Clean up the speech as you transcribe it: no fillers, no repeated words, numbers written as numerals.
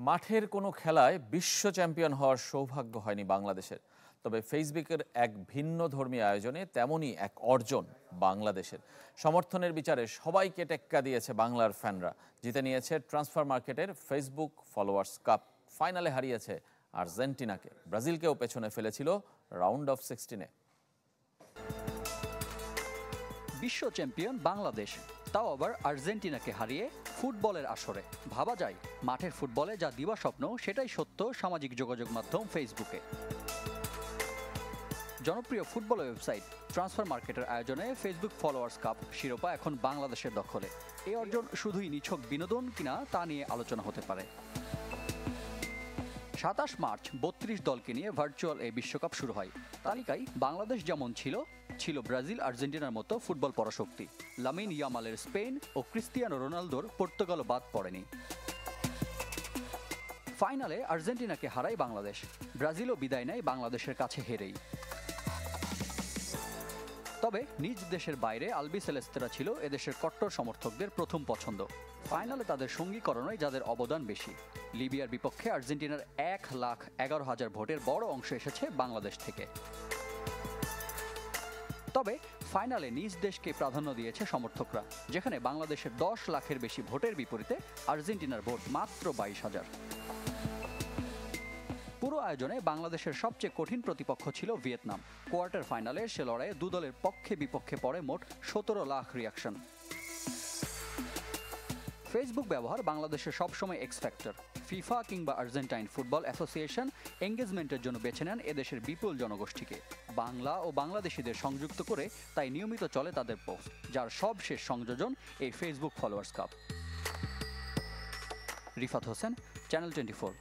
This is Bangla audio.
মাঠের কোনো খেলায় বিশ্ব চ্যাম্পিয়ন হওয়ার সৌভাগ্য হয়নি বাংলাদেশের। তবে ফেসবুকের এক ভিন্নধর্মী আয়োজনে তেমনই এক অর্জন বাংলাদেশের। সমর্থনের বিচারে সবাইকে টেক্কা দিয়েছে বাংলার ফ্যানরা। জিতে নিয়েছে ট্রান্সফার মার্কেটের ফেসবুক ফলোয়ার্স কাপ। ফাইনালে হারিয়েছে আর্জেন্টিনাকে। ব্রাজিলকেও পেছনে ফেলেছিল রাউন্ড অফ 16-এ। বিশ্ব চ্যাম্পিয়ন বাংলাদেশ, তাও আবার আর্জেন্টিনাকে হারিয়ে ফুটবলের আসরে। ভাবা যায় মাঠের ফুটবলে যা দিবাস্বপ্ন সেটাই সত্য সামাজিক যোগাযোগ মাধ্যম ফেসবুকে। জনপ্রিয় ফুটবল ওয়েবসাইট ট্রান্সফার মার্কেটের আয়োজনে ফেসবুক ফলোয়ার্স কাপ শিরোপা এখন বাংলাদেশের দখলে। এই অর্জন শুধুই নিছক বিনোদন কিনা তা নিয়ে আলোচনা হতে পারে। 27 মার্চ 32 দলকে নিয়ে ভার্চুয়াল এই বিশ্বকাপ শুরু হয়। তালিকায় বাংলাদেশ যেমন ছিল ব্রাজিল আর্জেন্টিনার মতো ফুটবল পরাশক্তি। লামিন ইয়ামালের স্পেন ও ক্রিস্টিয়ানো রোনালদোর পর্তুগালও বাদ পড়েনি। ফাইনালে আর্জেন্টিনাকে হারায় বাংলাদেশ। ব্রাজিলও বিদায় নেয় বাংলাদেশের কাছে হেরেই। তবে নিজ দেশের বাইরে আলবিসেলেস্তেরা ছিল এদেশের কট্টর সমর্থকদের প্রথম পছন্দ। ফাইনালে তাদের সঙ্গীকরণই যাদের অবদান বেশি। লিবিয়ার বিপক্ষে আর্জেন্টিনার 1,11,000 ভোটের বড় অংশ এসেছে বাংলাদেশ থেকে। তবে ফাইনালে নিজ দেশকে প্রাধান্য দিয়েছে সমর্থকরা, যেখানে বাংলাদেশের 10 লাখের বেশি ভোটের বিপরীতে আর্জেন্টিনার ভোট মাত্র 22,000। পুরো আয়োজনে বাংলাদেশের সবচেয়ে কঠিন প্রতিপক্ষ ছিল ভিয়েতনাম। কোয়ার্টার ফাইনালে সে লড়াইয়ে দু দলের পক্ষে বিপক্ষে পড়ে মোট 17 লাখ রিয়াকশন। ফেসবুক ব্যবহার বাংলাদেশের সবসময় এক্স ফ্যাক্টর। ফিফা কিংবা আর্জেন্টাইন ফুটবল অ্যাসোসিয়েশন এঙ্গেজমেন্টের জন্য বেছে নেন এদেশের বিপুল জনগোষ্ঠীকে। বাংলা ও বাংলাদেশিদের সংযুক্ত করে তাই নিয়মিত চলে তাদের পোস্ট, যার সবশেষ সংযোজন এই Facebook followers cup. Rifat Hossain, channel 24।